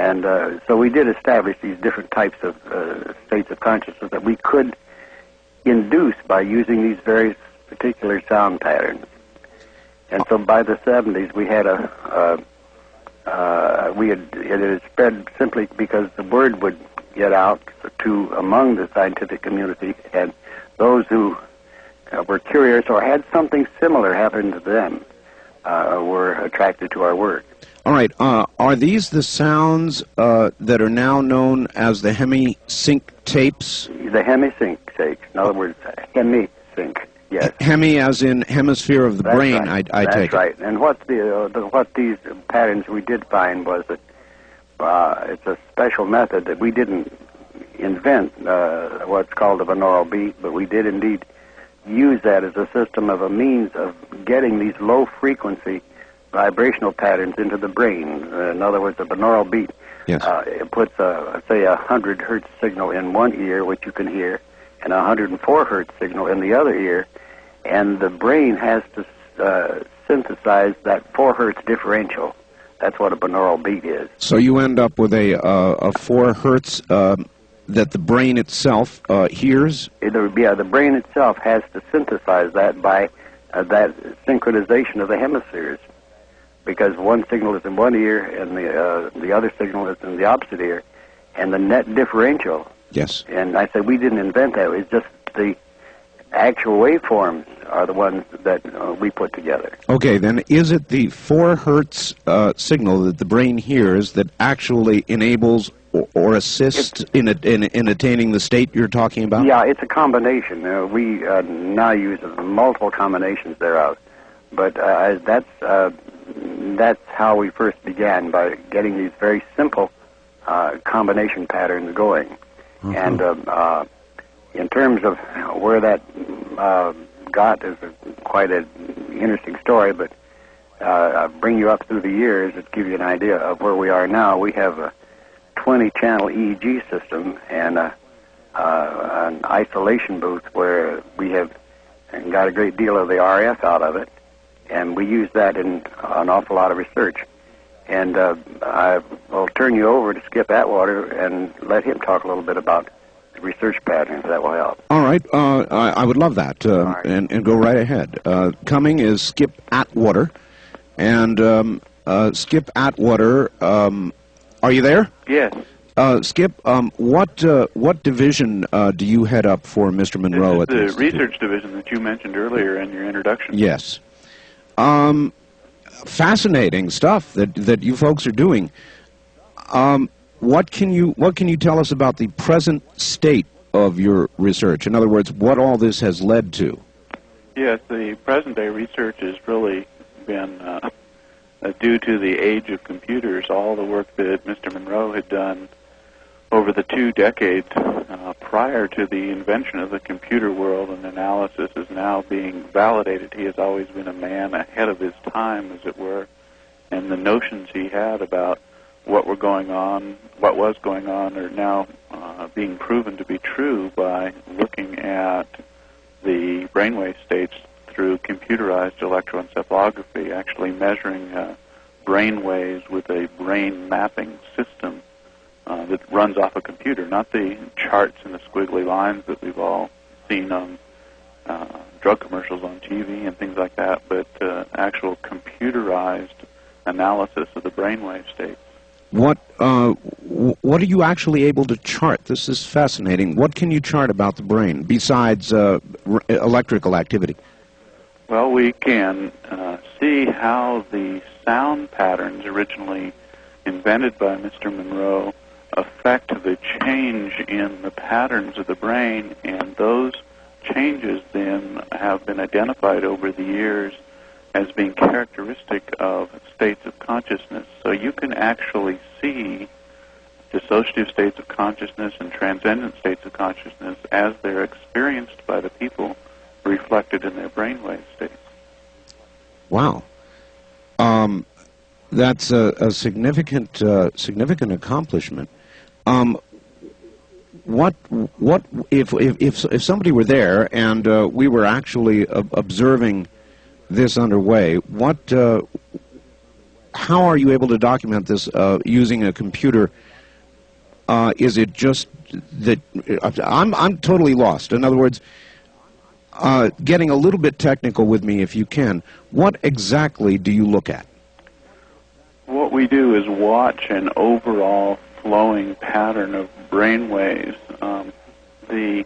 And so we did establish these different types of states of consciousness that we could induce by using these very particular sound patterns. And so by the 70s, we had it had spread simply because the word would get out to among the scientific community, and those who were curious or had something similar happen to them were attracted to our work. All right. Are these the sounds that are now known as the hemi-sync tapes? The hemi-sync tapes. In other words, hemi-sync. Yes. Hemi, as in hemisphere of the That's brain. Right. I take it. That's right. And what these patterns we did find was that it's a special method that we didn't invent. What's called a binaural beat, but we did indeed use that as a system of a means of getting these low frequency vibrational patterns into the brain. In other words, a binaural beat. Yes. It puts say 100 hertz signal in one ear, which you can hear, and a 104 hertz signal in the other ear, and the brain has to synthesize that 4 hertz differential. That's what a binaural beat is. So you end up with a 4 hertz that the brain itself hears? The brain itself has to synthesize that by that synchronization of the hemispheres, because one signal is in one ear and the other signal is in the opposite ear, and the net differential. Yes. And I said we didn't invent that. It's just the actual waveforms are the ones that we put together. Okay, then is it the 4 hertz signal that the brain hears that actually enables or assists in attaining the state you're talking about? Yeah, it's a combination. We now use multiple combinations thereof, but that's how we first began, by getting these very simple combination patterns going. And in terms of where that got is quite an interesting story, but I'll bring you up through the years to give you an idea of where we are now. We have a 20-channel EEG system and an isolation booth where we have got a great deal of the RF out of it, and we use that in an awful lot of research. And I will turn you over to Skip Atwater and let him talk a little bit about the research patterns. That will help. All right. I would love that. Right. And go right ahead. Coming is Skip Atwater. And Skip Atwater, are you there? Yes. Skip, what division do you head up for Mr. Monroe? This is the research division that you mentioned earlier in your introduction. Yes. Fascinating stuff that you folks are doing. What can you tell us about the present state of your research? In other words, what all this has led to? Yes, the present day research has really been due to the age of computers. All the work that Mr. Monroe had done over the 2 decades prior to the invention of the computer world and analysis is now being validated. He has always been a man ahead of his time, as it were, and the notions he had about what was going on are now being proven to be true by looking at the brainwave states through computerized electroencephalography, actually measuring brain waves with a brain mapping system that runs off a computer, not the charts and the squiggly lines that we've all seen on drug commercials on TV and things like that, but actual computerized analysis of the brainwave states. What are you actually able to chart? This is fascinating. What can you chart about the brain besides electrical activity? Well, we can see how the sound patterns originally invented by Mr. Monroe affect the change in the patterns of the brain, and those changes then have been identified over the years as being characteristic of states of consciousness. So you can actually see dissociative states of consciousness and transcendent states of consciousness as they're experienced by the people reflected in their brainwave states. Wow. That's a significant accomplishment. What if somebody were there and we were actually observing this underway? how are you able to document this using a computer? Is it just that I'm totally lost? In other words, getting a little bit technical with me, if you can. What exactly do you look at? What we do is watch an overall flowing pattern of brain waves. The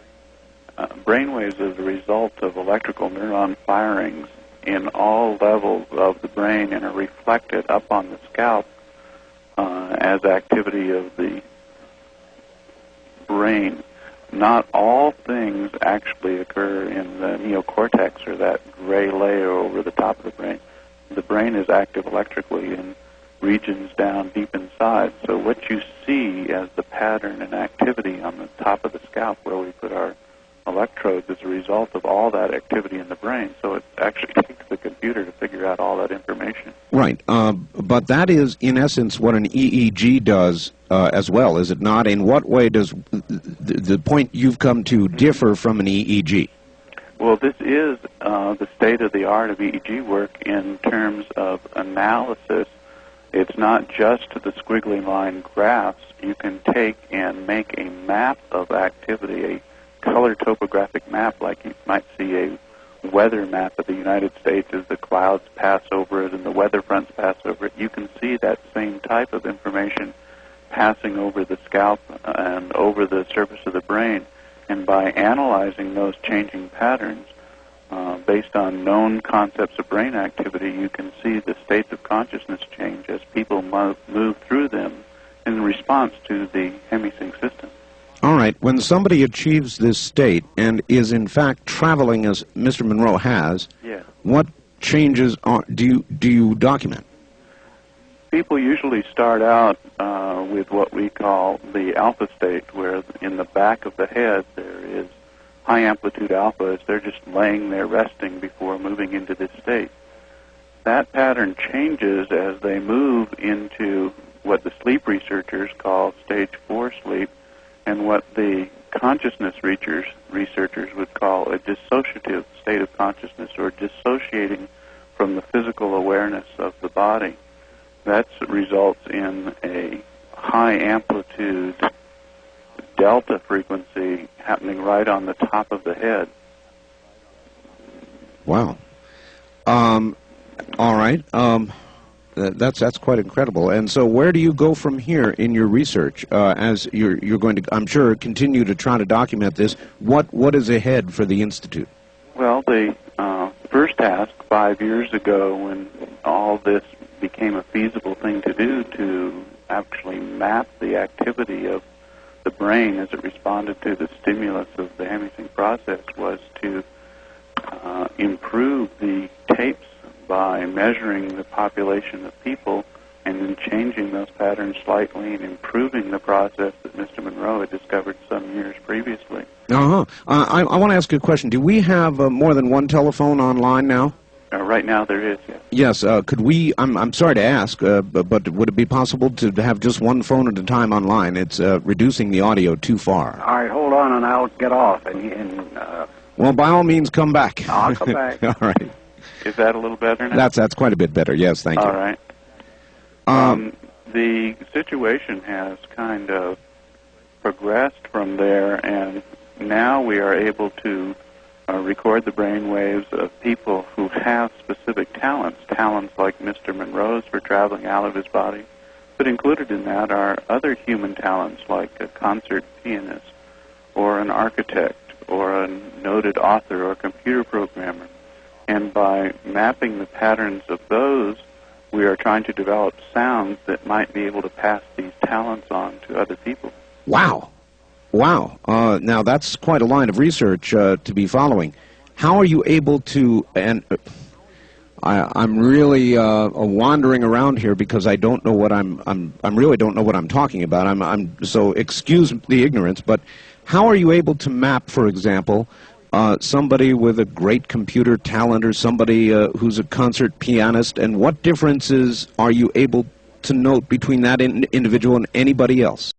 brain waves are the result of electrical neuron firings in all levels of the brain and are reflected up on the scalp as activity of the brain. Not all things actually occur in the neocortex, or that gray layer over the top of the brain. The brain is active electrically in regions down deep inside. So what you see as the pattern and activity on the top of the scalp where we put our electrodes is a result of all that activity in the brain. So it actually takes the computer to figure out all that information. Right. But that is, in essence, what an EEG does as well, is it not? In what way does the point you've come to differ from an EEG? Well, this is the state-of-the-art of EEG work in terms of analysis. It's not just the squiggly line graphs. You can take and make a map of activity, a color topographic map, like you might see a weather map of the United States as the clouds pass over it and the weather fronts pass over it. You can see that same type of information passing over the scalp and over the surface of the brain. And by analyzing those changing patterns based on known concepts of brain activity, you can see the states of consciousness change as people move through them in response to the hemisync system. All right. When somebody achieves this state and is in fact traveling as Mr. Monroe has, what changes do you document? People usually start out with what we call the alpha state, where in the back of the head there is high amplitude alpha as they're just laying there resting before moving into this state. That pattern changes as they move into what the sleep researchers call stage 4 sleep, and what the consciousness researchers would call a dissociative state of consciousness, or dissociating from the physical awareness of the body. That results in a high amplitude delta frequency happening right on the top of the head. Wow. All right. That's quite incredible. And so where do you go from here in your research as you're going to, I'm sure, continue to try to document this? What is ahead for the Institute? Well, the first task 5 years ago, when all this became a feasible thing to do, to actually map the activity of the brain as it responded to the stimulus of the hemisync process, was to improve the tapes by measuring the population of people and then changing those patterns slightly and improving the process that Mr. Monroe had discovered some years previously. I want to ask you a question. Do we have more than one telephone online now? Right now there is, yes. Yes. Could we, I'm sorry to ask, but would it be possible to have just one phone at a time online? It's reducing the audio too far. All right, hold on, and I'll get off. Well, by all means, come back. I'll come back. All right. Is that a little better now? That's quite a bit better, yes, thank you. All right. The situation has kind of progressed from there, and now we are able to record the brain waves of people who have specific talents like Mr. Monroe's for traveling out of his body. But included in that are other human talents like a concert pianist or an architect or a noted author or a computer programmer. And by mapping the patterns of those, we are trying to develop sounds that might be able to pass these talents on to other people. Wow. Wow. Now, that's quite a line of research to be following. How are you able to, and I'm really wandering around here because I don't know what I really don't know what I'm talking about. So excuse the ignorance, but how are you able to map, for example, somebody with a great computer talent or somebody who's a concert pianist, and what differences are you able to note between that individual and anybody else?